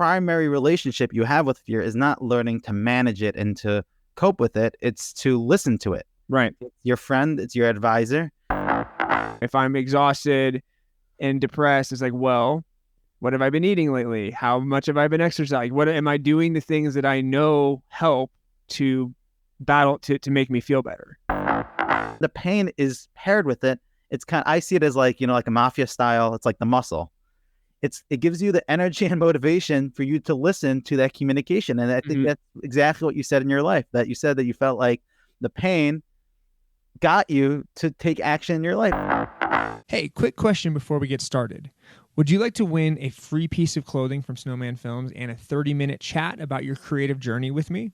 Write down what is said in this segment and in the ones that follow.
primary relationship you have with fear is not learning to manage it and to cope with it. It's to listen to it. Right. It's your friend. It's your advisor. If I'm exhausted and depressed, it's like, well, what have I been eating lately? How much have I been exercising? What am I doing? The things that I know help to battle to make me feel better. The pain is paired with it. It's I see it as like, like a mafia style. It's like the muscle. It gives you the energy and motivation for you to listen to that communication. And I think that's exactly what you said in your life, that you said that you felt like the pain got you to take action in your life. Hey, quick question before we get started. Would you like to win a free piece of clothing from Snowman Films and a 30-minute chat about your creative journey with me?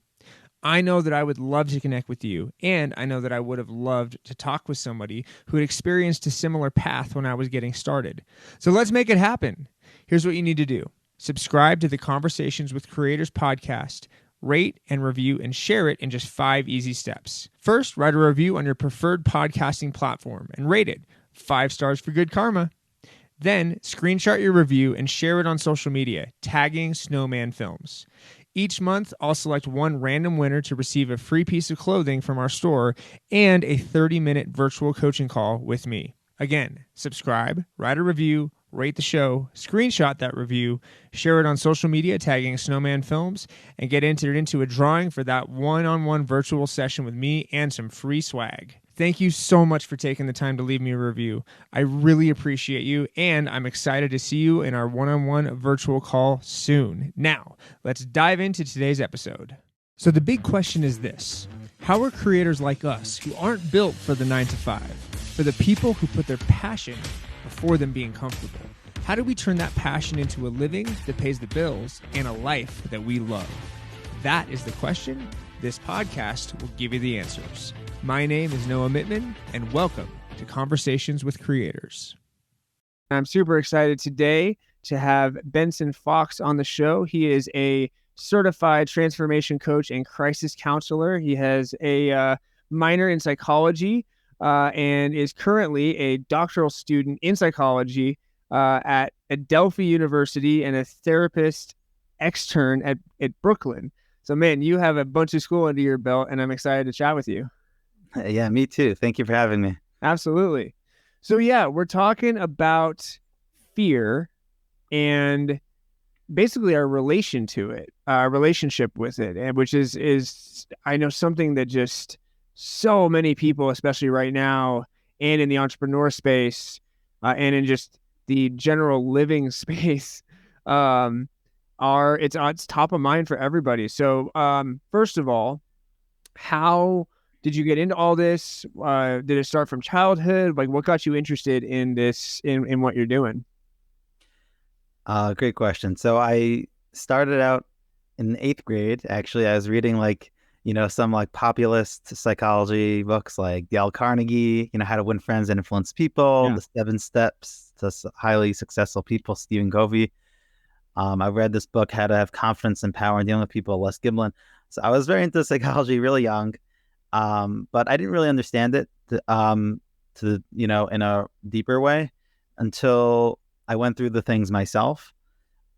I know that I would love to connect with you, and I know that I would have loved to talk with somebody who had experienced a similar path when I was getting started. So let's make it happen. Here's what you need to do. Subscribe to the Conversations with Creators podcast, rate and review, and share it in just 5 easy steps. First, write a review on your preferred podcasting platform and rate it 5 stars for good karma. Then, screenshot your review and share it on social media, tagging Snowman Films. Each month, I'll select one random winner to receive a free piece of clothing from our store and a 30-minute virtual coaching call with me. Again, subscribe, write a review, rate the show, screenshot that review, share it on social media tagging Snowman Films, and get entered into a drawing for that one-on-one virtual session with me and some free swag. Thank you so much for taking the time to leave me a review. I really appreciate you, and I'm excited to see you in our one-on-one virtual call soon. Now, let's dive into today's episode. So the big question is this: how are creators like us, who aren't built for the 9-to-5, for the people who put their passion before them being comfortable, how do we turn that passion into a living that pays the bills and a life that we love? That is the question. This podcast will give you the answers. My name is Noah Mittman, and welcome to Conversations with Creators. I'm super excited today to have Benson Fox on the show. He is a certified transformation coach and crisis counselor. He has a minor in psychology and is currently a doctoral student in psychology at Adelphi University and a therapist extern at Brooklyn. So, man, you have a bunch of school under your belt, and I'm excited to chat with you. Yeah, me too. Thank you for having me. Absolutely. So yeah, we're talking about fear and basically our relation to it, our relationship with it, and which is I know something that just so many people, especially right now, and in the entrepreneur space, and in just the general living space, it's top of mind for everybody. So first of all, how did you get into all this? Did it start from childhood? Like, what got you interested in this, in what you're doing? Great question. So I started out in 8th grade. Actually, I was reading some populist psychology books like Dale Carnegie, How to Win Friends and Influence People, The 7 Steps to Highly Successful People, Stephen Covey. I read this book, How to Have Confidence and Power in Dealing with People, Les Giblin. So I was very into psychology really young. But I didn't really understand it in a deeper way until I went through the things myself.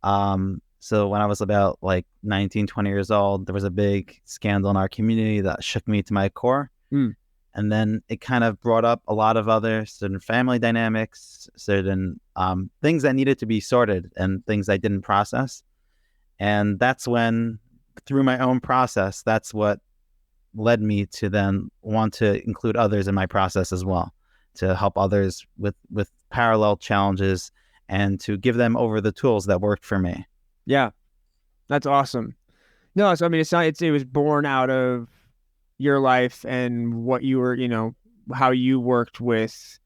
So when I was about 19, 20 years old, there was a big scandal in our community that shook me to my core. And then it kind of brought up a lot of other certain family dynamics, certain things that needed to be sorted and things I didn't process. And that's when, through my own process, that's what led me to then want to include others in my process as well, to help others with parallel challenges and to give them over the tools that worked for me. Yeah, that's awesome. No, so I mean, it was born out of your life and what you were, how you worked with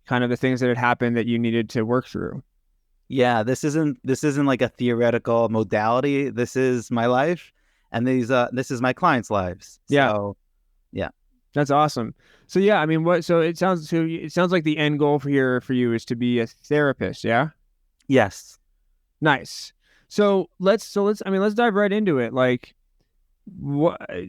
kind of the things that had happened that you needed to work through. Yeah, this isn't like a theoretical modality. This is my life. And this is my clients' lives. Yeah. So, yeah. That's awesome. So yeah, I mean, it sounds like the end goal for you is to be a therapist, yeah? Yes. Nice. So let's dive right into it. Like,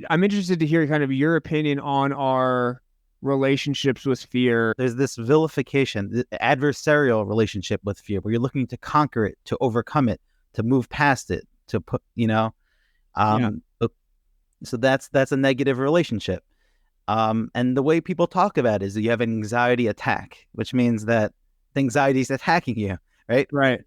I'm interested to hear kind of your opinion on our relationships with fear. There's this vilification, the adversarial relationship with fear, where you're looking to conquer it, to overcome it, to move past it, to put, so that's a negative relationship. And the way people talk about it is that you have an anxiety attack, which means that the anxiety is attacking you, right? Right.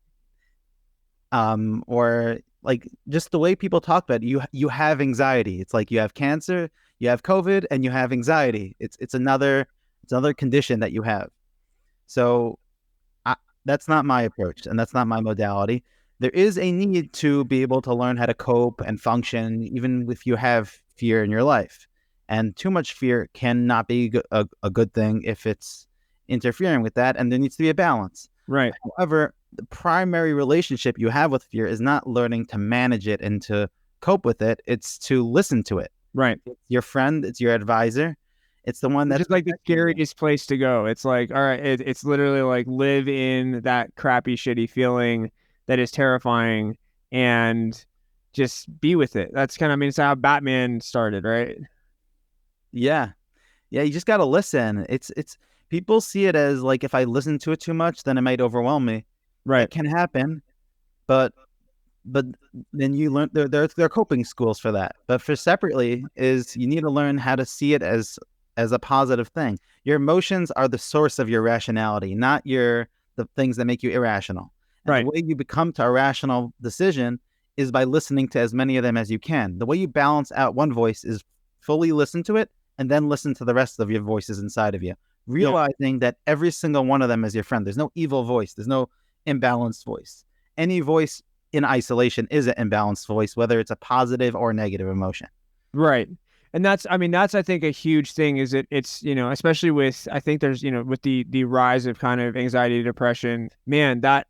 Or like just the way people talk about it, you have anxiety. It's like you have cancer, you have COVID, and you have anxiety. It's another condition that you have. So that's not my approach, and that's not my modality. There is a need to be able to learn how to cope and function, even if you have fear in your life. And too much fear cannot be a good thing if it's interfering with that, and there needs to be a balance. Right. However, the primary relationship you have with fear is not learning to manage it and to cope with it. It's to listen to it. Right. It's your friend. It's your advisor. It's the one that's just like the scariest place to go. It's like, all right, it's literally like live in that crappy, shitty feeling that is terrifying and just be with it. That's kind of, I mean, it's how Batman started, right? Yeah. You just got to listen. It's people see it as like, if I listen to it too much, then it might overwhelm me. Right. It can happen, but then you learn there are coping schools for that. But for separately is you need to learn how to see it as a positive thing. Your emotions are the source of your rationality, not the things that make you irrational. And right. The way you become to a rational decision is by listening to as many of them as you can. The way you balance out one voice is fully listen to it and then listen to the rest of your voices inside of you, realizing that every single one of them is your friend. There's no evil voice. There's no imbalanced voice. Any voice in isolation is an imbalanced voice, whether it's a positive or negative emotion. Right. And that's I think a huge thing is it's, especially with, I think there's, with the rise of kind of anxiety, depression, man, that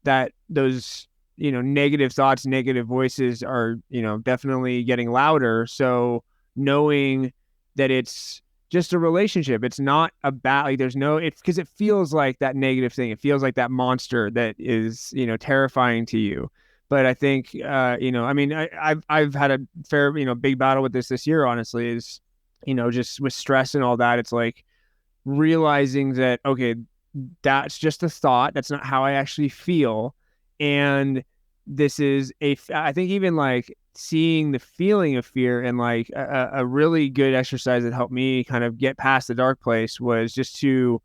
those, negative thoughts, negative voices are, definitely getting louder. So knowing that it's just a relationship, it's not about like, there's no, it's because it feels like that negative thing. It feels like that monster that is, terrifying to you. But I think, I've had a fair, big battle with this year, honestly, is, just with stress and all that. It's like realizing that, okay, that's just a thought. That's not how I actually feel. And this is I think even like seeing the feeling of fear, and like a really good exercise that helped me kind of get past the dark place was just to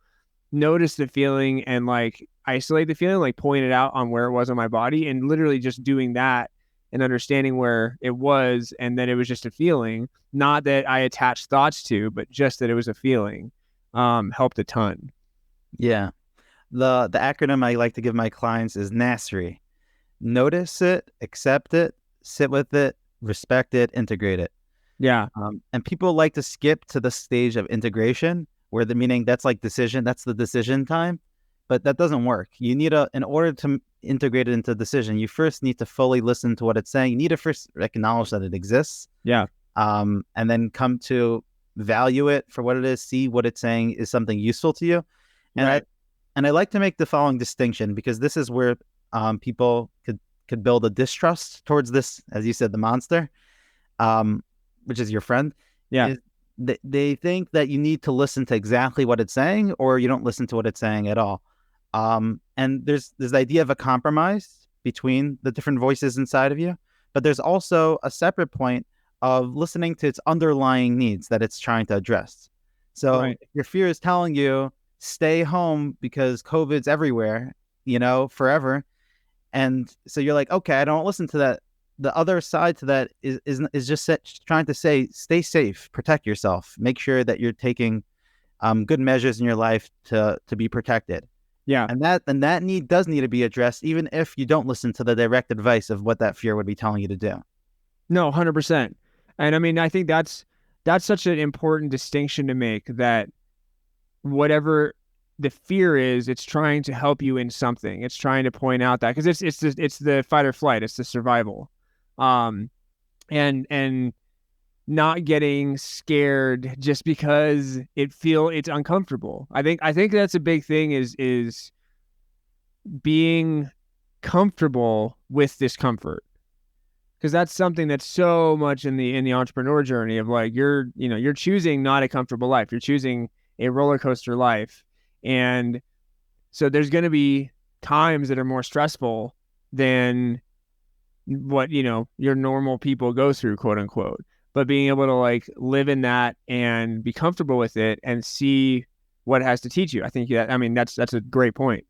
notice the feeling and like isolate the feeling, like point it out on where it was on my body, and literally just doing that and understanding where it was, and then it was just a feeling, not that I attached thoughts to, but just that it was a feeling, helped a ton. Yeah. The acronym I like to give my clients is NASRI. Notice it, accept it, sit with it, respect it, integrate it. Yeah. And people like to skip to the stage of integration, where the meaning that's like decision, that's the decision time, but that doesn't work. You need in order to integrate it into decision, you first need to fully listen to what it's saying. You need to first acknowledge that it exists. Yeah. And then come to value it for what it is, see what it's saying is something useful to you. And right. I like to make the following distinction, because this is where people could build a distrust towards this, as you said, the monster, which is your friend. Yeah. They think that you need to listen to exactly what it's saying, or you don't listen to what it's saying at all. And there's the idea of a compromise between the different voices inside of you, but there's also a separate point of listening to its underlying needs that it's trying to address. So right. If your fear is telling you stay home because COVID's everywhere, forever. And so you're like, okay, I don't listen to that. The other side to that is just trying to say, stay safe, protect yourself, make sure that you're taking good measures in your life to be protected. Yeah. And that need does need to be addressed, even if you don't listen to the direct advice of what that fear would be telling you to do. No, 100%. And I mean, I think that's such an important distinction to make, that whatever the fear is, it's trying to help you in something. It's trying to point out that, because it's the fight or flight, it's the survival, and not getting scared just because it's uncomfortable. I think that's a big thing, is being comfortable with discomfort, because that's something that's so much in the entrepreneur journey of like, you're choosing not a comfortable life, you're choosing a roller coaster life. And so there's going to be times that are more stressful than what, your normal people go through, quote unquote, but being able to like live in that and be comfortable with it and see what it has to teach you. I think that's a great point.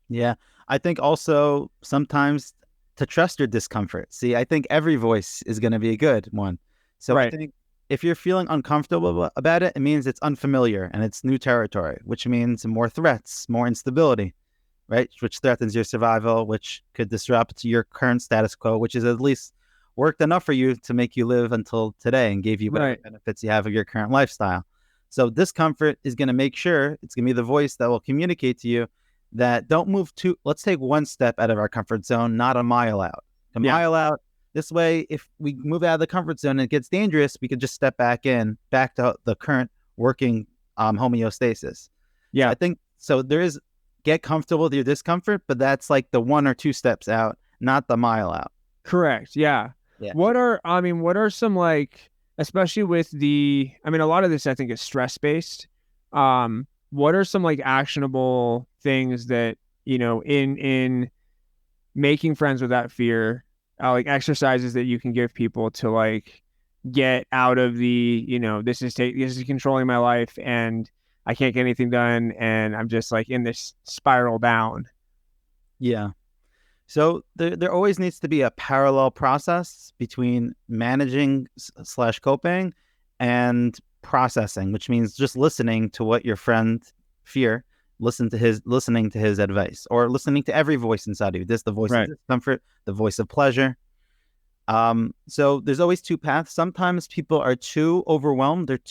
Yeah. I think also sometimes to trust your discomfort. See, I think every voice is going to be a good one. So I Right. think if you're feeling uncomfortable about it, it means it's unfamiliar and it's new territory, which means more threats, more instability, right? Which threatens your survival, which could disrupt your current status quo, which is at least worked enough for you to make you live until today and gave you whatever Right. benefits you have of your current lifestyle. So discomfort is going to make sure it's going to be the voice that will communicate to you that don't move too, let's take one step out of our comfort zone, not a mile out. A Yeah. mile out. This way, if we move out of the comfort zone and it gets dangerous, we could just step back to the current working homeostasis. So Yeah. I think so. There is get comfortable with your discomfort, but that's like the 1 or 2 steps out, not the mile out. Correct. Yeah. Yeah. What are some like, especially with a lot of this I think is stress based. What are some like actionable things that, in making friends with that fear, like exercises that you can give people to like get out of the, this is controlling my life and I can't get anything done and I'm just like in this spiral down. Yeah. So there always needs to be a parallel process between managing slash coping and processing, which means just listening to what your friend fear, listening to his advice, or listening to every voice inside of you. This the voice Right. of discomfort, the voice of pleasure. So there's always 2 paths. Sometimes people are too overwhelmed. There's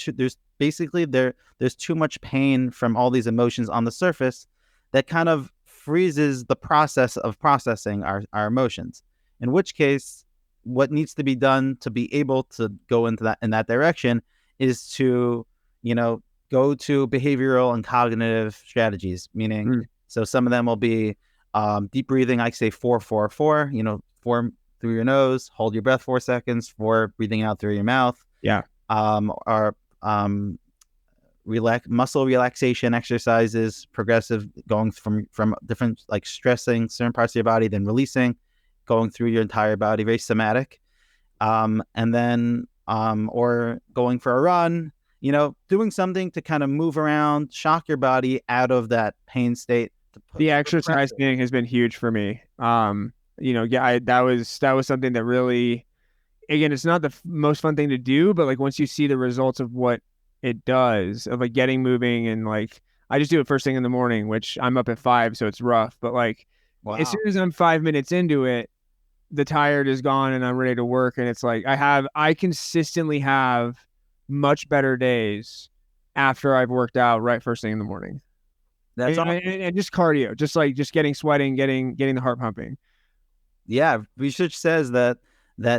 too much pain from all these emotions on the surface that kind of freezes the process of processing our emotions. In which case, what needs to be done to be able to go in that direction is to, go to behavioral and cognitive strategies. Meaning, so some of them will be deep breathing. I say 4-4-4. 4 through your nose, hold your breath 4 seconds, 4 breathing out through your mouth. Yeah. Or muscle relaxation exercises, progressive, going from different, like stressing certain parts of your body, then releasing, going through your entire body, very somatic. And then or going for a run, doing something to kind of move around, shock your body out of that pain state. The exercise thing has been huge for me. That was something that really, again, it's not the most fun thing to do, but like once you see the results of what it does, of like getting moving, and like I just do it first thing in the morning, which I'm up at 5, so it's rough. But like as soon as I'm 5 minutes into it, the tired is gone and I'm ready to work. And it's like I consistently have much better days after I've worked out right first thing in the morning. That's and, awesome. and just cardio, just getting sweating, getting the heart pumping. Yeah, research says that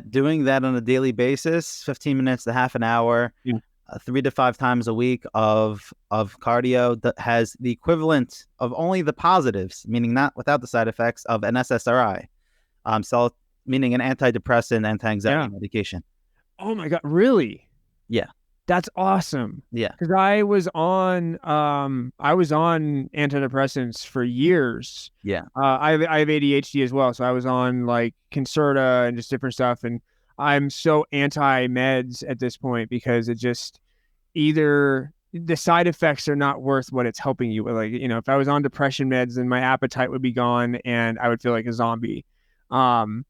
doing that on a daily basis, 15 minutes to half an hour, 3 to 5 times a week of cardio, that has the equivalent of only the positives, meaning not without the side effects, of an SSRI, meaning an antidepressant, anti-anxiety medication. Oh my God, really? Yeah. That's awesome. Yeah. Because I was on antidepressants for years. Yeah. I have ADHD as well, so I was on like Concerta and just different stuff. And I'm so anti-meds at this point because it just, either the side effects are not worth what it's helping you with. Like, if I was on depression meds, then my appetite would be gone and I would feel like a zombie. And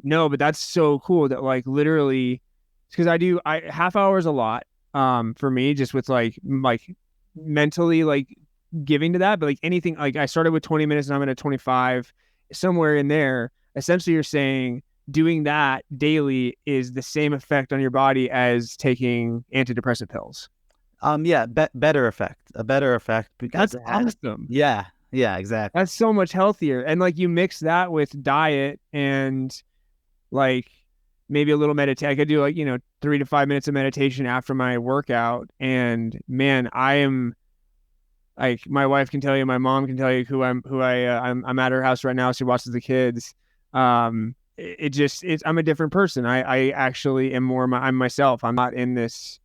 no, but that's so cool that like literally, because I half hour is a lot for me, just with like mentally like giving to that. But like anything, like I started with 20 minutes and I'm at 25, somewhere in there. Essentially you're saying doing that daily is the same effect on your body as taking antidepressant pills. Better effect, a better effect, because That's awesome. Yeah, exactly. That's so much healthier. And like you mix that with diet and like maybe a little meditation. I could do like, 3 to 5 minutes of meditation after my workout. And man, I am like, my wife can tell you, my mom can tell you I'm at her house right now. She watches the kids. I'm a different person. I actually am I'm myself. I'm not in this,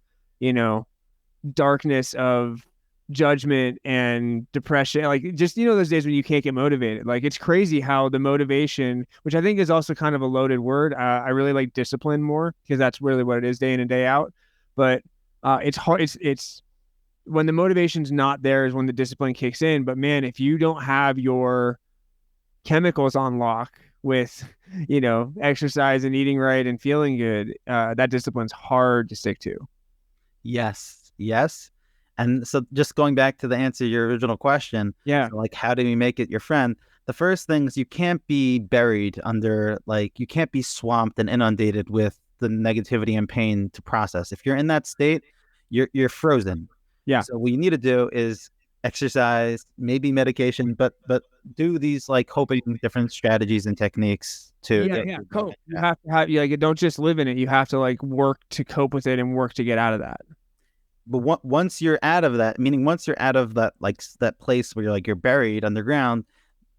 darkness of judgment and depression, like just, those days when you can't get motivated. Like it's crazy how the motivation, which I think is also kind of a loaded word. I really like discipline more because that's really what it is day in and day out. But it's hard. It's when the motivation's not there is when the discipline kicks in. But man, if you don't have your chemicals on lock with, exercise and eating right and feeling good, that discipline's hard to stick to. Yes. And so just going back to the answer to your original question, Yeah. so like, how do we make it your friend? The first thing is you can't be buried under, like, you can't be swamped and inundated with the negativity and pain to process. If you're in that state, you're frozen. Yeah. So what you need to do is exercise, maybe medication, but do these like coping different strategies and techniques to cope. You have to have, don't just live in it. You have to like work to cope with it and work to get out of that. But once you're out of that, meaning once you're out of that, like that place where you're buried underground,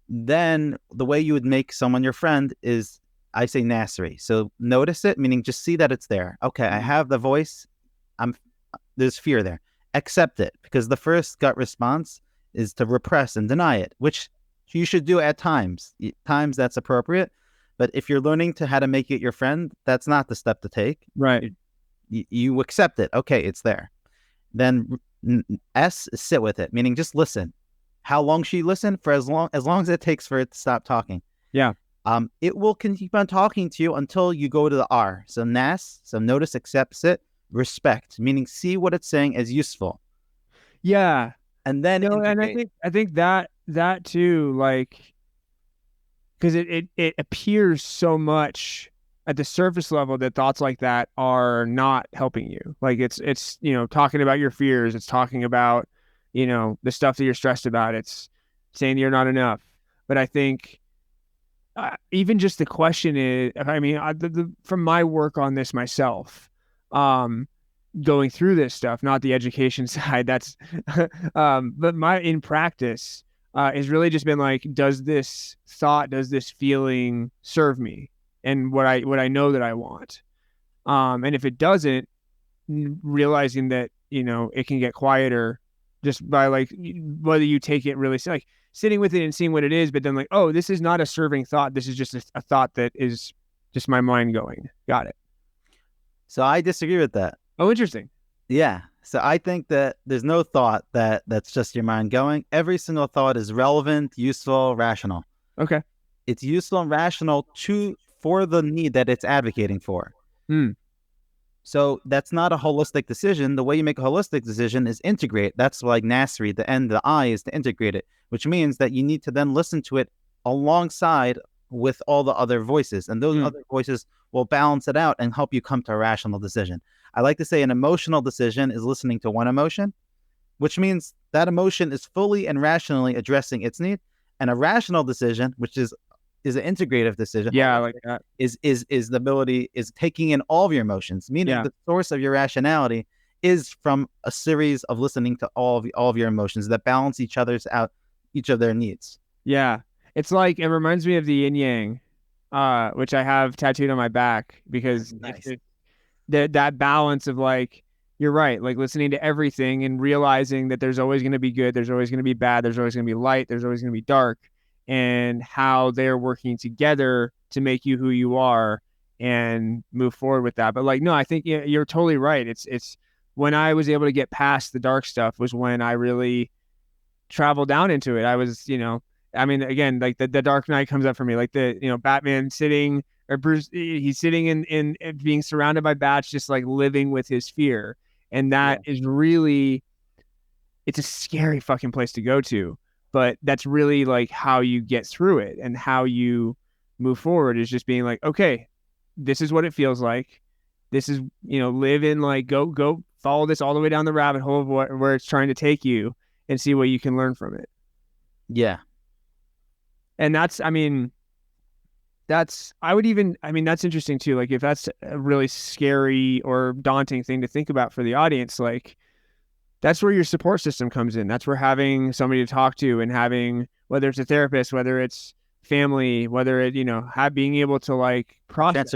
then the way you would make someone your friend is, I say, mastery. So notice it, meaning just see that it's there. Okay, I have the voice. There's fear there. Accept it, because the first gut response is to repress and deny it, which you should do at times. Times that's appropriate. But if you're learning how to make it your friend, that's not the step to take. Right. You accept it. Okay, it's there. Then S, sit with it, meaning just listen. How long should you listen? For as long as it takes for it to stop talking. Yeah. It will keep on talking to you until you go to the R. So NAS, so notice, accept, sit, respect, meaning see what it's saying as useful. Yeah. And then and I think that too, like, because it appears so much at the surface level that thoughts like that are not helping you. Like it's talking about your fears. It's talking about, the stuff that you're stressed about. It's saying you're not enough. But I think even just the question is, I mean, from my work on this myself, going through this stuff, not the education side, that's, but in practice, has really just been like, does this feeling serve me and what I know that I want? And if it doesn't, realizing that, it can get quieter just by like, whether you take it really, like sitting with it and seeing what it is, but then like, oh, this is not a serving thought. This is just a thought that is just my mind going. Got it. So I disagree with that. Oh, interesting. Yeah. So I think that there's no thought that's just your mind going. Every single thought is relevant, useful, rational. Okay. It's useful and rational for the need that it's advocating for. So that's not a holistic decision. The way you make a holistic decision is integrate. That's like Nasri, the end, the I is to integrate it, which means that you need to then listen to it alongside with all the other voices. And those other voices will balance it out and help you come to a rational decision. I like to say an emotional decision is listening to one emotion, which means that emotion is fully and rationally addressing its need. And a rational decision, which is an integrative decision. Yeah, like that. Is the ability, is taking in all of your emotions, meaning the source of your rationality is from a series of listening to all of your emotions that balance each other's out, each of their needs. Yeah. It's like, it reminds me of the yin yang, which I have tattooed on my back, because nice. That balance of like, you're right, like listening to everything and realizing that there's always going to be good, there's always going to be bad, there's always going to be light, there's always going to be dark, and how they're working together to make you who you are and move forward with that. But like, no, I think you're totally right. It's when I was able to get past the dark stuff was when I really traveled down into it. I was, I mean, again, like the Dark Knight comes up for me, like the, Batman sitting, or Bruce, he's sitting in being surrounded by bats, just like living with his fear. And that is really, it's a scary fucking place to go to, but that's really like how you get through it and how you move forward, is just being like, okay, this is what it feels like. This is, live in, like, go follow this all the way down the rabbit hole of where it's trying to take you, and see what you can learn from it. Yeah. And that's interesting too. Like, if that's a really scary or daunting thing to think about for the audience, like, that's where your support system comes in. That's where having somebody to talk to, and having, whether it's a therapist, whether it's family, whether it, being able to like process.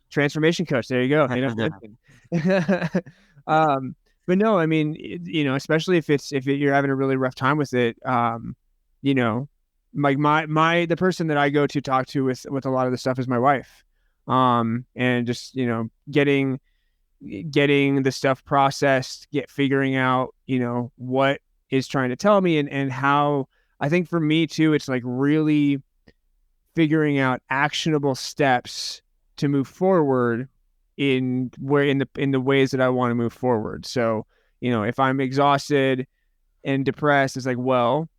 Transformation coach. There you go. But no, I mean, especially if you're having a really rough time with it, you know, like the person that I go to talk to with a lot of the stuff is my wife. And just, getting the stuff processed, figuring out, what is trying to tell me, and how. I think for me too, it's like really figuring out actionable steps to move forward in the ways that I want to move forward. So, if I'm exhausted and depressed, it's like, well,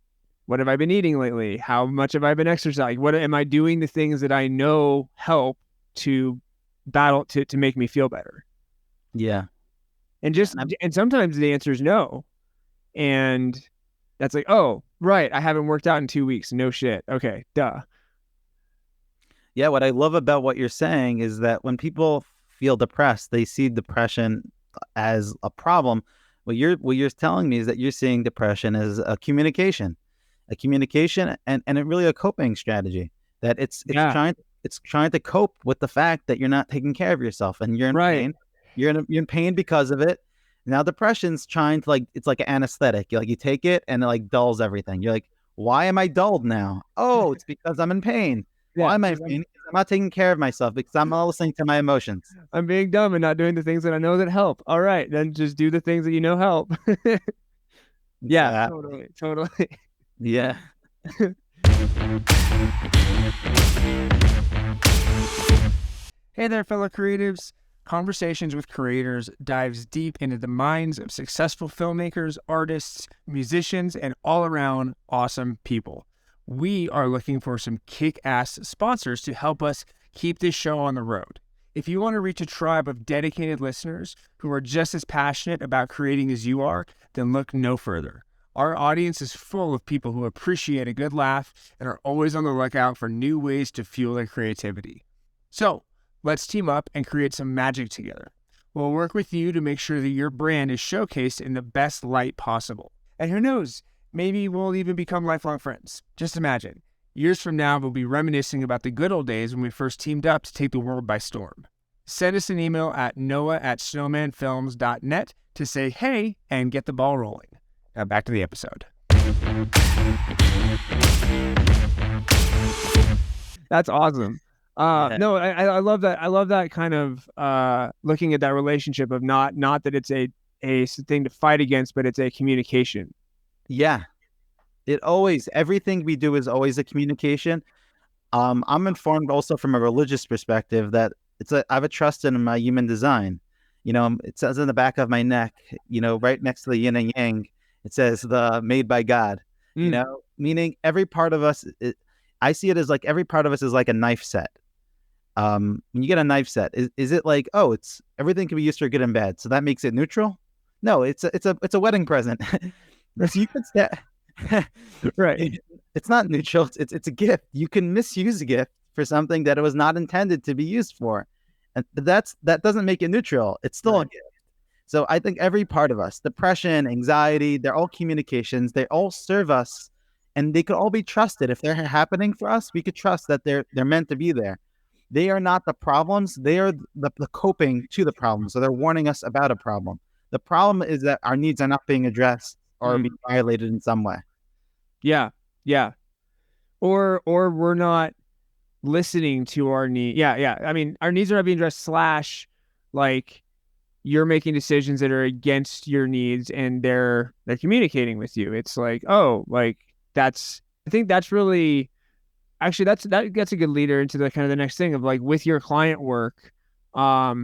what have I been eating lately? How much have I been exercising? What am I doing? The things that I know help to battle to make me feel better. Yeah. And sometimes the answer is no. And that's like, oh, right, I haven't worked out in 2 weeks. No shit. Okay, duh. Yeah, what I love about what you're saying is that when people feel depressed, they see depression as a problem. What you're telling me is that you're seeing depression as a communication and really a coping strategy. That it's trying to cope with the fact that you're not taking care of yourself and you're in pain. You're in pain because of it. Now depression's trying to it's like an anesthetic. You take it and it like dulls everything. You're like, why am I dulled now? Oh, it's because I'm in pain. Why am I in pain? Because I'm not taking care of myself because I'm not listening to my emotions. I'm being dumb and not doing the things that I know that help. All right, then just do the things that you know help. Yeah, totally. Yeah. Hey there, fellow creatives. Conversations with Creators dives deep into the minds of successful filmmakers, artists, musicians, and all-around awesome people. We are looking for some kick-ass sponsors to help us keep this show on the road. If you want to reach a tribe of dedicated listeners who are just as passionate about creating as you are, then look no further. Our audience is full of people who appreciate a good laugh and are always on the lookout for new ways to fuel their creativity. So, let's team up and create some magic together. We'll work with you to make sure that your brand is showcased in the best light possible. And who knows, maybe we'll even become lifelong friends. Just imagine, years from now, we'll be reminiscing about the good old days when we first teamed up to take the world by storm. Send us an email at noah@snowmanfilms.net to say hey and get the ball rolling. Now back to the episode. That's awesome. No, I love that. I love that kind of looking at that relationship of not that it's a thing to fight against, but it's a communication. Yeah. Everything we do is always a communication. I'm informed also from a religious perspective that I have a trust in my human design. It says in the back of my neck, right next to the yin and yang, it says the made by God, meaning every part of us, I see it as like every part of us is like a knife set. When you get a knife set, is it like, oh, it's everything can be used for good and bad, so that makes it neutral? No, it's a wedding present. So you could say, right. It's not neutral. It's a gift. You can misuse a gift for something that it was not intended to be used for, and that doesn't make it neutral. It's still a gift. So I think every part of us, depression, anxiety, they're all communications. They all serve us, and they could all be trusted. If they're happening for us, we could trust that they're meant to be there. They are not the problems. They are the coping to the problem. So they're warning us about a problem. The problem is that our needs are not being addressed or being violated in some way. Yeah. Or we're not listening to our need. Yeah. I mean, our needs are not being addressed / like you're making decisions that are against your needs and they're communicating with you. It's like, oh, like I think that's really, actually that gets a good leader into the kind of the next thing of like with your client work. How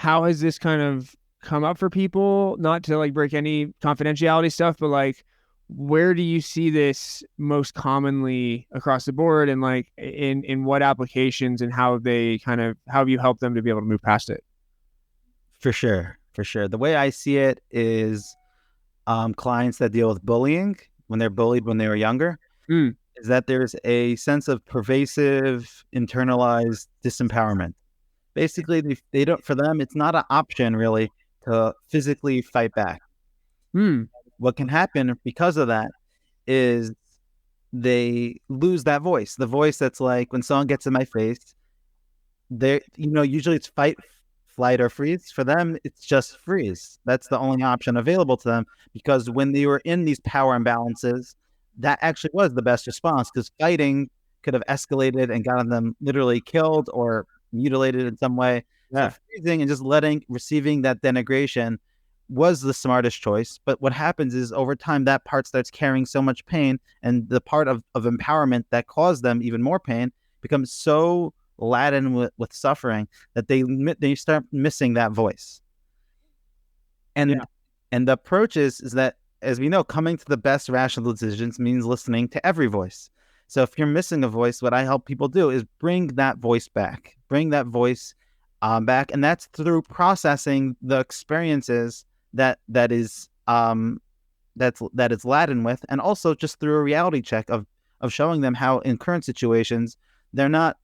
has this kind of come up for people? Not to like break any confidentiality stuff, but like, where do you see this most commonly across the board, and like in what applications, and how have you helped them to be able to move past it? For sure. The way I see it is clients that deal with bullying when they're bullied when they were younger, is that there's a sense of pervasive internalized disempowerment. Basically, they don't. For them, it's not an option really to physically fight back. What can happen because of that is they lose that voice. The voice that's like when someone gets in my face, usually it's fight, flight or freeze. For them, it's just freeze. That's the only option available to them, because when they were in these power imbalances, that actually was the best response, because fighting could have escalated and gotten them literally killed or mutilated in some way. So freezing and just receiving that denigration was the smartest choice. But what happens is over time, that part starts carrying so much pain, and the part of empowerment that caused them even more pain becomes so laden with suffering that they start missing that voice. And the approach is that, as we know, coming to the best rational decisions means listening to every voice. So if you're missing a voice, what I help people do is bring that voice back, back, and that's through processing the experiences that is laden with, and also just through a reality check of showing them how in current situations they're not.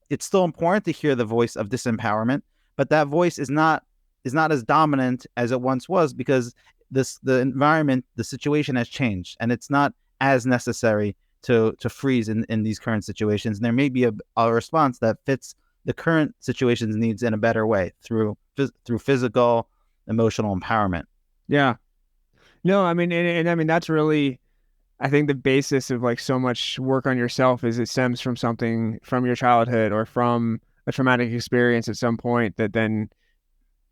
It's still important to hear the voice of disempowerment, but that voice is not as dominant as it once was, because the environment, the situation has changed, and it's not as necessary to freeze in these current situations. And there may be a response that fits the current situation's needs in a better way through physical, emotional empowerment. Yeah. No, I mean, and I mean, that's really, I think the basis of like so much work on yourself is it stems from something from your childhood or from a traumatic experience at some point that then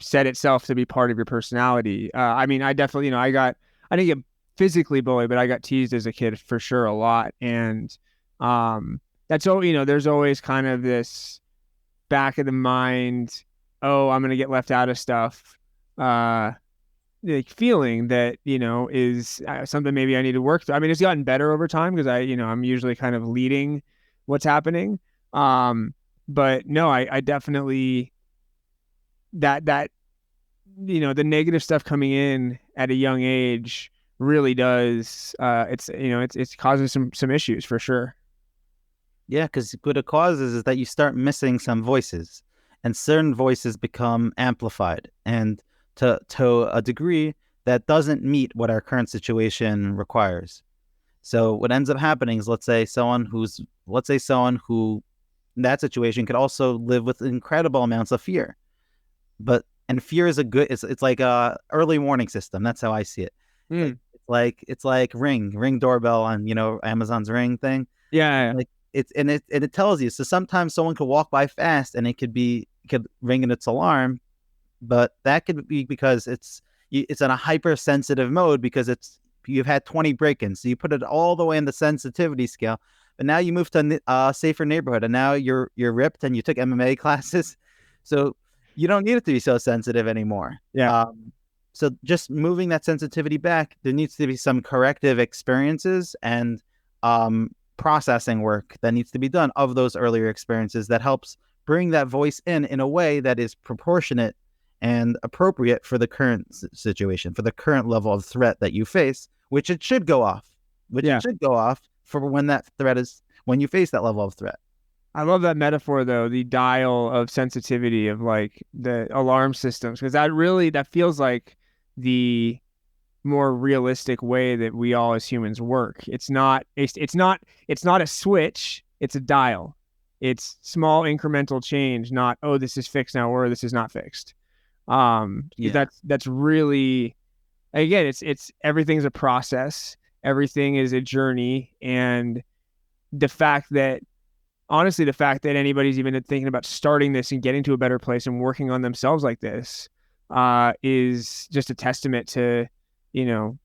set itself to be part of your personality. I mean, I definitely, I didn't get physically bullied, but I got teased as a kid for sure a lot. And that's all, there's always kind of this back of the mind, oh, I'm going to get left out of stuff. Like feeling that, is something maybe I need to work through. I mean, it's gotten better over time because I'm usually kind of leading what's happening. But no, I definitely, that, the negative stuff coming in at a young age really does, it's causing some issues for sure. Yeah, because what it causes is that you start missing some voices, and certain voices become amplified, and to a degree that doesn't meet what our current situation requires. So what ends up happening is, let's say someone who in that situation could also live with incredible amounts of fear. And fear is it's like a early warning system. That's how I see it. It's like Ring doorbell on, Amazon's Ring thing. Yeah. Like it tells you. So sometimes someone could walk by fast and it could ring in its alarm, but that could be because it's in a hypersensitive mode, because you've had 20 break-ins. So you put it all the way in the sensitivity scale, but now you move to a safer neighborhood, and now you're ripped and you took MMA classes, so you don't need it to be so sensitive anymore. Yeah. So just moving that sensitivity back, there needs to be some corrective experiences and processing work that needs to be done of those earlier experiences that helps bring that voice in a way that is proportionate and appropriate for the current situation, for the current level of threat that you face, which it should go off. It should go off for when you face that level of threat. I love that metaphor, though, the dial of sensitivity of like the alarm systems, because that feels like the more realistic way that we all as humans work. It's not a switch, it's a dial. It's small incremental change, not, oh, this is fixed now or this is not fixed. That's really, again, it's everything's a process, everything is a journey, and the fact that anybody's even thinking about starting this and getting to a better place and working on themselves like this is just a testament to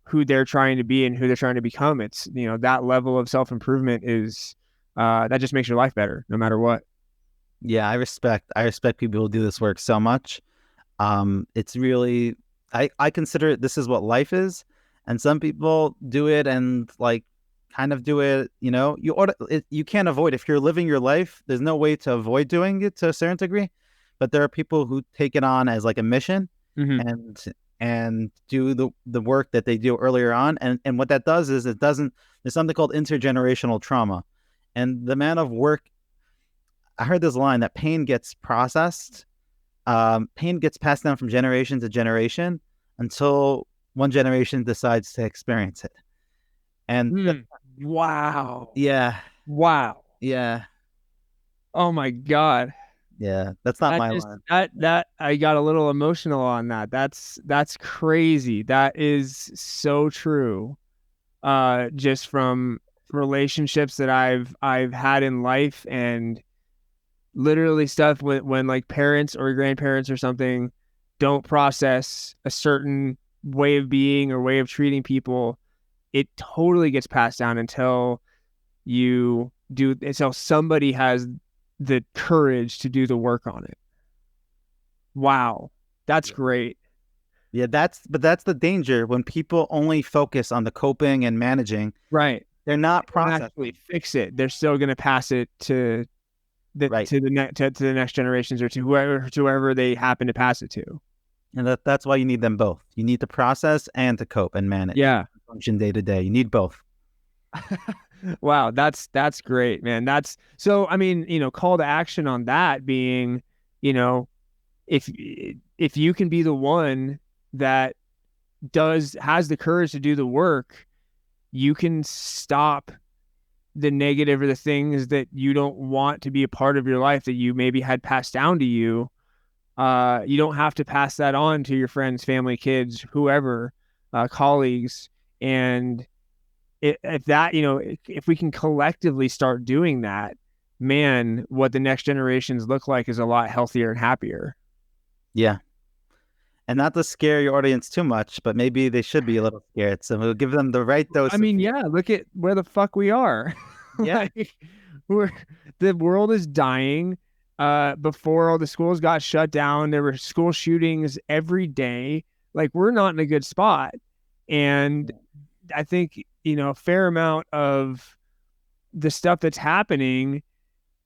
who they're trying to be and who they're trying to become. It's that level of self-improvement is that just makes your life better no matter what. Yeah, I respect people who do this work so much. It's really, I consider this is what life is, and some people do it and like kind of do it, you can't avoid, if you're living your life, there's no way to avoid doing it to a certain degree, but there are people who take it on as like a mission, and do the work that they do earlier on, and what that does is there's something called intergenerational trauma, and the amount of work, I heard this line that pain gets processed. Pain gets passed down from generation to generation until one generation decides to experience it. And wow. Yeah. Wow. Yeah. Oh my God. Yeah, that's not That my just line. that I got a little emotional on that. That's crazy. That is so true. Just from relationships that I've had in life, and literally stuff when like parents or grandparents or something don't process a certain way of being or way of treating people, it totally gets passed down until somebody has the courage to do the work on it. Wow. That's great. Yeah, that's the danger when people only focus on the coping and managing. Right. They're not Don't actually processing. fix it. They're still going to pass it to Right. the next generations, or to whoever they happen to pass it to. And that's why you need them both. You need to process and to cope and manage. Yeah. Function day to day. You need both. Wow, that's great, man. That's so, I mean, call to action on that being, you know, if if you can be the one that has the courage to do the work, you can stop the negative or the things that you don't want to be a part of your life that you maybe had passed down to you. You don't have to pass that on to your friends, family, kids, whoever, colleagues. And if that, if we can collectively start doing that, man, what the next generations look like is a lot healthier and happier. Yeah. And not to scare your audience too much, but maybe they should be a little scared. So we'll give them the right dose I of mean, fear. yeah, look at where the fuck we are. Yeah. Like, the world is dying. Before all the schools got shut down, there were school shootings every day. Like, we're not in a good spot. And I think, a fair amount of the stuff that's happening,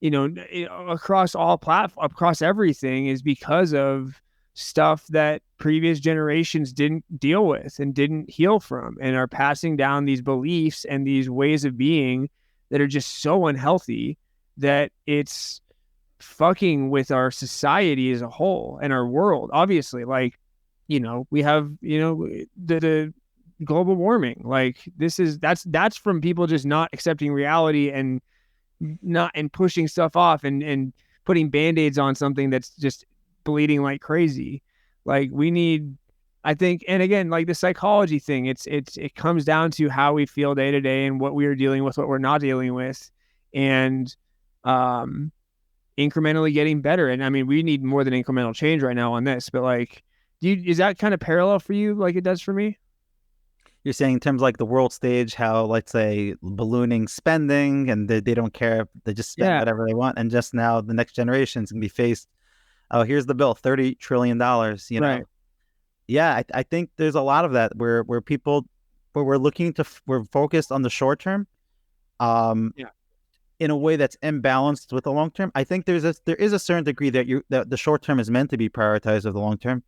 across across everything, is because of stuff that previous generations didn't deal with and didn't heal from, and are passing down these beliefs and these ways of being that are just so unhealthy that it's fucking with our society as a whole and our world. Obviously, like, we have, the global warming. Like, that's from people just not accepting reality and not and pushing stuff off and putting band-aids on something that's just bleeding like crazy. Like, we need, I think, and again, like the psychology thing, it comes down to how we feel day to day and what we are dealing with, what we're not dealing with, and um incrementally getting better. And I mean, we need more than incremental change right now on this, but like, is that kind of parallel for you like it does for me? You're saying in terms of like the world stage, how, let's say, ballooning spending and they don't care. They just spend Yeah. whatever they want. And just now the next generation's going to be faced. Oh, here's the bill, $30 trillion, Right. Yeah, I think there's a lot of that where people, where we're focused on the short term, um, Yeah. in a way that's imbalanced with the long term. I think there is a certain degree that the short term is meant to be prioritized of the long term,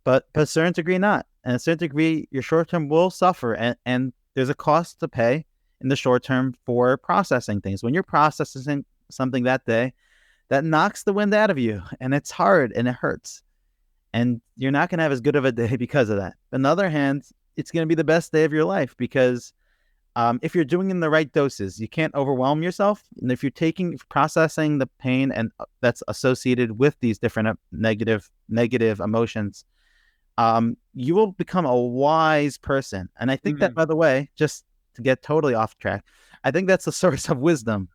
but a certain degree not. And a certain degree, your short term will suffer, and there's a cost to pay in the short term for processing things. When you're processing something that day, that knocks the wind out of you, and it's hard and it hurts. And you're not going to have as good of a day because of that. On the other hand, it's going to be the best day of your life because if you're doing in the right doses, you can't overwhelm yourself. And if you're processing the pain and that's associated with these different negative emotions, you will become a wise person. And I think that, by the way, just to get totally off track, I think that's the source of wisdom.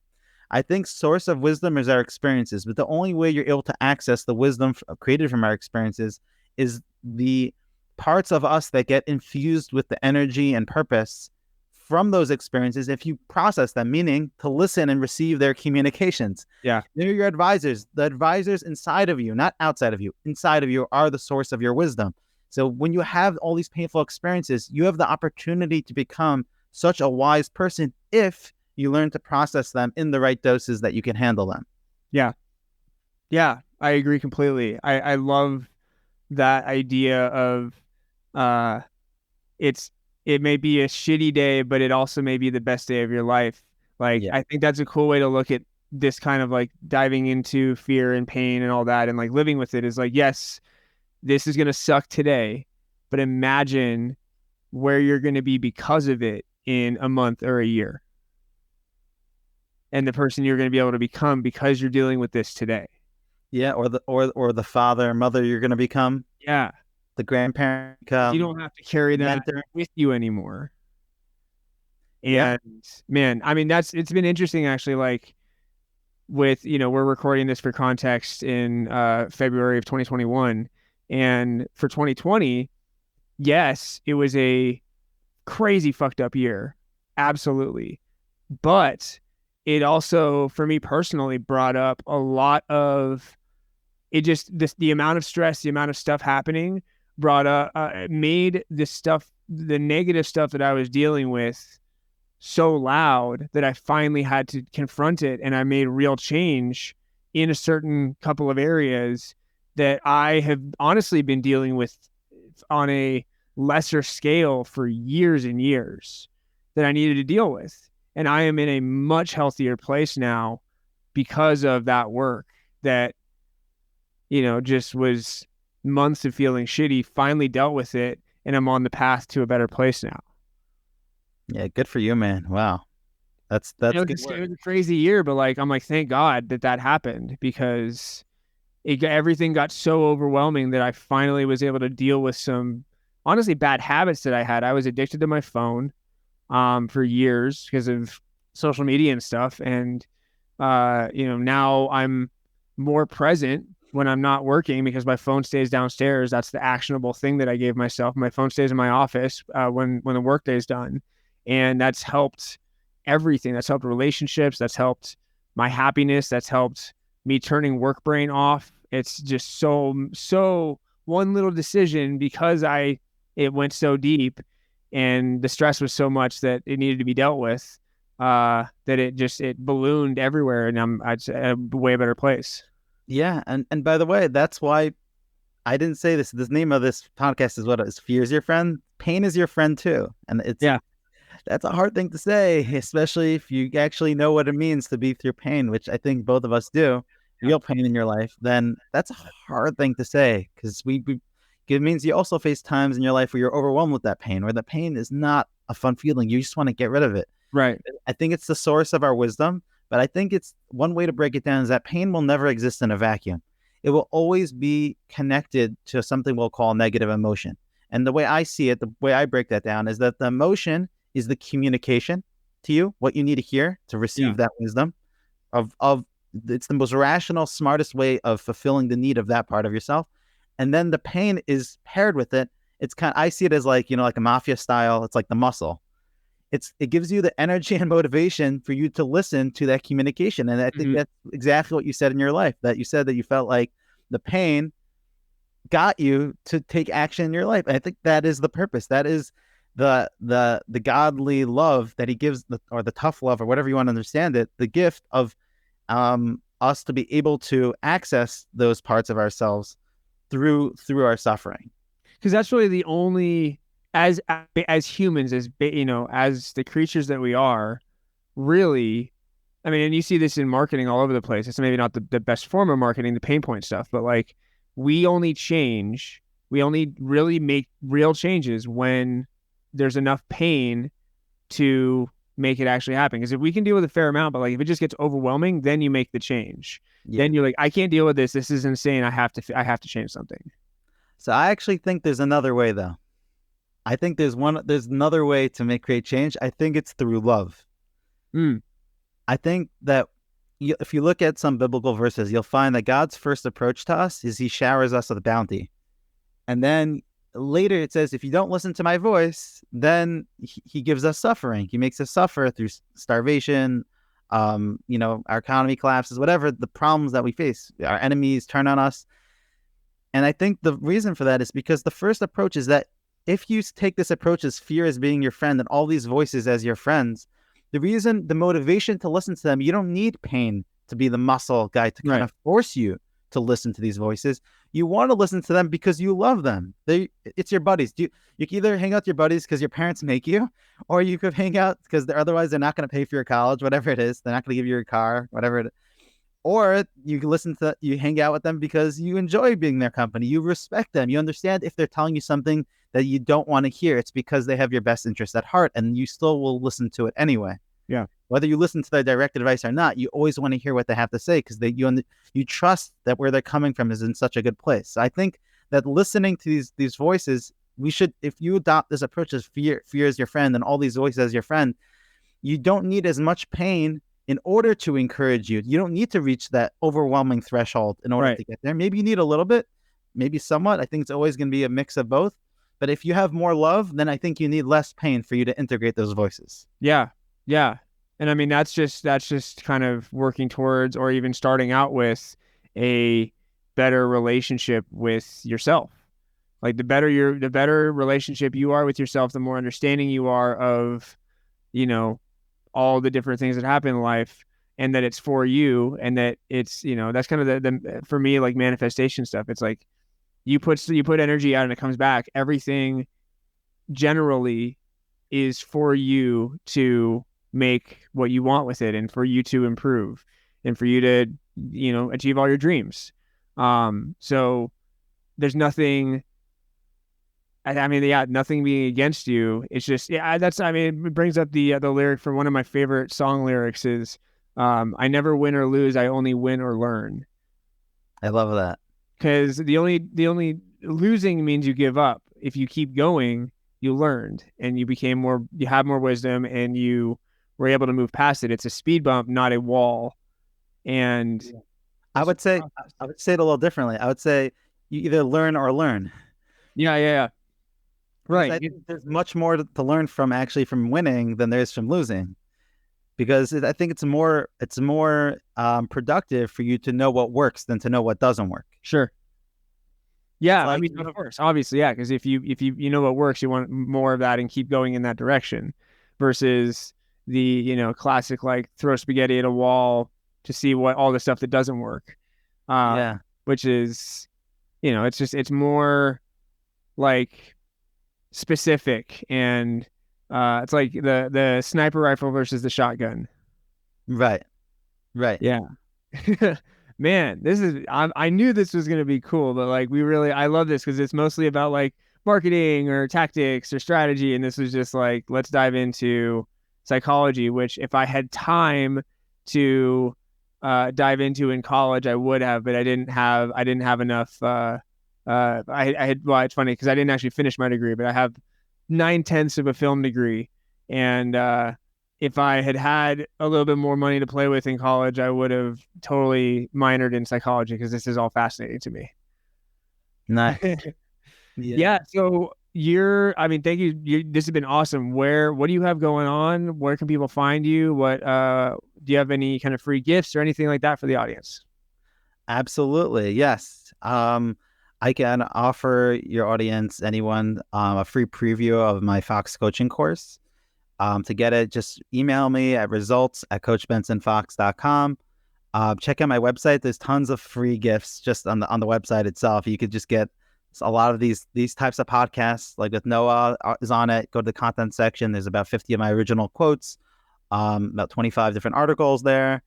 I think source of wisdom is our experiences, but the only way you're able to access the wisdom created from our experiences is the parts of us that get infused with the energy and purpose from those experiences. If you process them, meaning to listen and receive their communications. Yeah. They're your advisors. The advisors inside of you, not outside of you, inside of you, are the source of your wisdom. So when you have all these painful experiences, you have the opportunity to become such a wise person if you learn to process them in the right doses that you can handle them. Yeah. Yeah, I agree completely. I love that idea of uh it may be a shitty day, but it also may be the best day of your life. Like, Yeah. I think that's a cool way to look at this kind of like diving into fear and pain and all that, and like living with it is like, yes, this is going to suck today, but imagine where you're going to be because of it in a month or a year, and the person you're going to be able to become because you're dealing with this today. Yeah, or the father, mother you're going to become, Yeah. the grandparent You become, don't have to carry that mentor. with you anymore. Yeah. And man, I mean, it's been interesting actually, like with, we're recording this for context in February of 2021. And for 2020, yes, it was a crazy fucked up year. Absolutely. But it also, for me personally, brought up a lot of it. Just the amount of stress, the amount of stuff happening brought made the negative stuff that I was dealing with so loud that I finally had to confront it, and I made real change in a certain couple of areas that I have honestly been dealing with on a lesser scale for years and years that I needed to deal with. And I am in a much healthier place now because of that work that, just was months of feeling shitty, finally dealt with it, and I'm on the path to a better place now. Yeah, good for you, man. Wow. That's good It work. was a crazy year, but like, I'm like, thank God that happened, because everything got so overwhelming that I finally was able to deal with some honestly bad habits that I had. I was addicted to my phone for years because of social media and stuff. And now I'm more present when I'm not working because my phone stays downstairs. That's the actionable thing that I gave myself. My phone stays in my office when the workday is done. And that's helped everything. That's helped relationships. That's helped my happiness. That's helped me turning work brain off. It's just so one little decision, because it went so deep and the stress was so much that it needed to be dealt with, that it ballooned everywhere, and I'd say a way better place. Yeah, and by the way, that's why I didn't say this. The name of this podcast is what is Fear is your friend. Pain is your friend too. And Yeah. that's a hard thing to say, especially if you actually know what it means to be through pain, which I think both of us do, real pain in your life. Then that's a hard thing to say, because it means you also face times in your life where you're overwhelmed with that pain, where the pain is not a fun feeling. You just want to get rid of it. Right. I think it's the source of our wisdom, but I think it's one way to break it down is that pain will never exist in a vacuum. It will always be connected to something we'll call negative emotion. And the way I see it, the way I break that down is that the emotion is the communication to you, what you need to hear to receive that wisdom of it's the most rational, smartest way of fulfilling the need of that part of yourself. And then the pain is paired with it. I see it as like, like a mafia style. It's like the muscle. It gives you the energy and motivation for you to listen to that communication. And I think that's exactly what you said in your life, that you said that you felt like the pain got you to take action in your life. And I think that is the purpose. That is the godly love that he gives, or the tough love, or whatever you want to understand it, the gift of us to be able to access those parts of ourselves through our suffering. Because that's really the only, as humans, as the creatures that we are, really. I mean, and you see this in marketing all over the place. It's maybe not the best form of marketing, the pain point stuff, but like we only really make real changes when there's enough pain to make it actually happen. Because if we can deal with a fair amount, but like if it just gets overwhelming, then you make the change. Yeah. Then you're like, I can't deal with this. This is insane. I have to change something. So I actually think there's another way, though. I think there's another way to create change. I think it's through love. I think that if you look at some biblical verses, you'll find that God's first approach to us is he showers us with bounty. And then later it says, if you don't listen to my voice, then he gives us suffering. He makes us suffer through starvation, our economy collapses, whatever the problems that we face, our enemies turn on us. And I think the reason for that is because the first approach is that if you take this approach as fear as being your friend and all these voices as your friends, the motivation to listen to them, you don't need pain to be the muscle guy to kind of force you to listen to these voices. You want to listen to them because you love them. It's your buddies. You can either hang out with your buddies because your parents make you, or you could hang out because otherwise they're not going to pay for your college, whatever it is. They're not going to give you your car, whatever it is. Or you hang out with them because you enjoy being their company. You respect them. You understand if they're telling you something that you don't want to hear, it's because they have your best interest at heart, and you still will listen to it anyway. Yeah. Whether you listen to their direct advice or not, you always want to hear what they have to say because you trust that where they're coming from is in such a good place. So I think that listening to these voices, if you adopt this approach as fear is your friend and all these voices as your friend, you don't need as much pain in order to encourage you. You don't need to reach that overwhelming threshold in order to get there. Maybe you need a little bit, maybe somewhat. I think it's always going to be a mix of both. But if you have more love, then I think you need less pain for you to integrate those voices. Yeah. Yeah. And I mean, that's just kind of working towards, or even starting out with, a better relationship with yourself. Like the better relationship you are with yourself, the more understanding you are of, all the different things that happen in life, and that it's for you, and that it's, that's kind of the for me, like, manifestation stuff. It's like you put energy out and it comes back. Everything generally is for you to make what you want with it, and for you to improve, and for you to, achieve all your dreams. So there's nothing, I mean, yeah, nothing being against you. It's just, it brings up the lyric from one of my favorite song lyrics is, I never win or lose. I only win or learn. I love that. Because the only losing means you give up. If you keep going, you learned, and you have more wisdom, and you were able to move past it. It's a speed bump, not a wall. And I would say it a little differently. I would say you either learn or learn. Yeah. Right. I think there's much more to learn from winning than there is from losing, because I think it's more productive for you to know what works than to know what doesn't work. Sure. Yeah, like, I mean, of course, obviously, yeah, because if you know what works, you want more of that and keep going in that direction, versus the classic, like, throw spaghetti at a wall to see what all the stuff that doesn't work. Which is, it's more like specific, and it's like the sniper rifle versus the shotgun. Right. Yeah. Man, I knew this was going to be cool, but like, I love this because it's mostly about like marketing or tactics or strategy. And this was just like, let's dive into psychology, which if I had time to dive into in college, I would have, but I didn't have enough. Well, it's funny because I didn't actually finish my degree, but I have 9/10 of a film degree. And, if I had had a little bit more money to play with in college, I would have totally minored in psychology, because this is all fascinating to me. Nice. Yeah. So thank you. This has been awesome. What do you have going on? Where can people find you? Do you have any kind of free gifts or anything like that for the audience? Absolutely. Yes. I can offer your audience, anyone, a free preview of my Fox coaching course. To get it, just email me at results@coachbensonfox.com. Check out my website. There's tons of free gifts just on the website itself. You could just get a lot of these types of podcasts, like with Noah is on it. Go to the content section. There's about 50 of my original quotes, about 25 different articles there.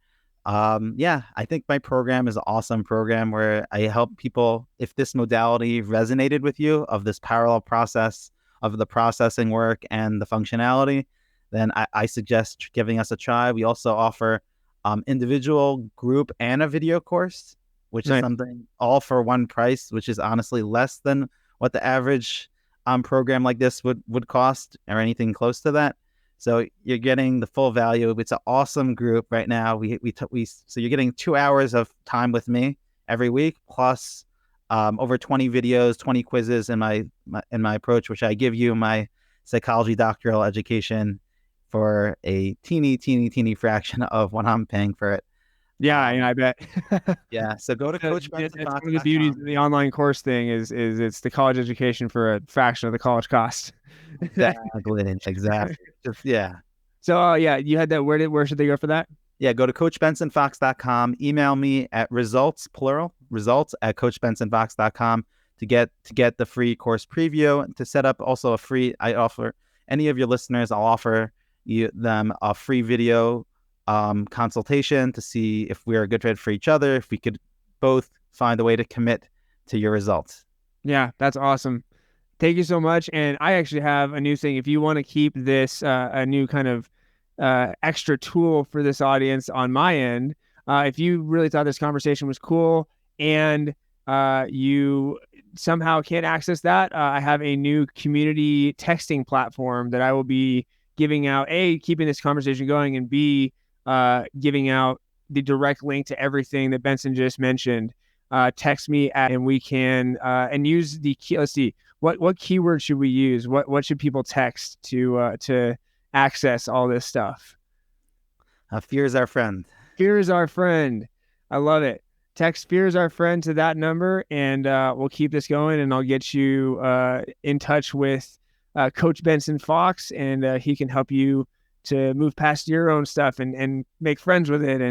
I think my program is an awesome program where I help people, if this modality resonated with you, of this parallel process of the processing work and the functionality, then I suggest giving us a try. We also offer individual, group, and a video course, which is something all for one price, which is honestly less than what the average program like this would cost, or anything close to that. So you're getting the full value. It's an awesome group right now. So you're getting 2 hours of time with me every week, plus over 20 videos, 20 quizzes in my approach, which I give you my psychology doctoral education for a teeny fraction of what I'm paying for it. Yeah, I bet. Yeah, so go to Coach Benson Fox. One of the beauties of the online course thing is it's the college education for a fraction of the college cost. Exactly. Yeah. So you had that. Where should they go for that? Yeah, go to coachbensonfox.com. Email me at results@coachbensonfox.com to get the free course preview, and to set up also I offer any of your listeners, I'll offer them a free video consultation to see if we're a good fit for each other, if we could both find a way to commit to your results. Yeah, that's awesome. Thank you so much. And I actually have a new thing. If you want to keep this a new kind of extra tool for this audience on my end. If you really thought this conversation was cool and you somehow can't access that, I have a new community texting platform that I will be giving out, A, keeping this conversation going, and B, giving out the direct link to everything that Benson just mentioned. Text me and we can and use the key. Let's see, what keyword should we use? What should people text to access all this stuff? Fear is our friend. Fear is our friend. I love it. Text fear is our friend to that number, and we'll keep this going, and I'll get you in touch with Coach Benson Fox, and he can help you to move past your own stuff and make friends with it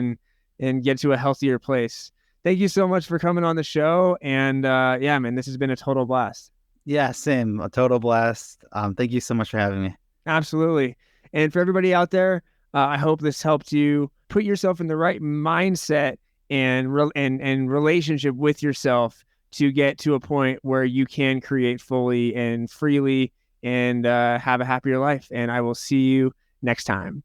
and get to a healthier place. Thank you so much for coming on the show. And yeah, man, this has been a total blast. Yeah, same. A total blast. Thank you so much for having me. Absolutely. And for everybody out there, I hope this helped you put yourself in the right mindset and relationship with yourself to get to a point where you can create fully and freely and have a happier life. And I will see you next time.